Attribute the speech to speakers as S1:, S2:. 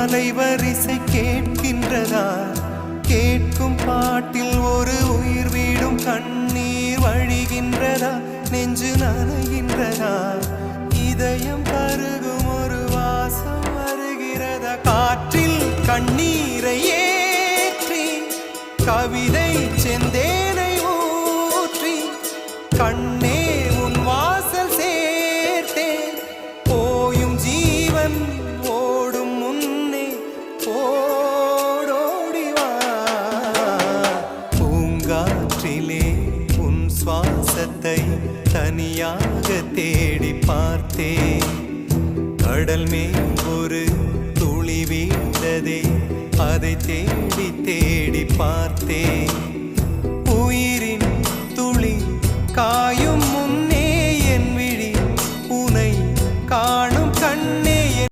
S1: அலைவரிசை கேட்கின்றதா? கேட்கும் பாட்டில் ஒரு உயிர் வீடும் கண்ணீர் வழிகின்றதா? நெஞ்சு நனைகின்றதா? இதயம் கருகும் ஒரு வாசம் வருகிறதா? காற்றில் கண்ணீரை ஏற்றி கவிதை செந்தேனை ஊற்றி கண்ணே உன் வாசல் சேர்த்தேன். போயும் ஜீவன் ஓடும் முன்னே ஓடோடிவா. பூங்காற்றிலே உன் சுவாசத்தை தனியாக தேடி பார்த்தேன். கடல் மேல் ஒரு துளி வீழ்ந்ததே, அதை தேடி தேடி பார்த்தேன். உயிரின் துளி காய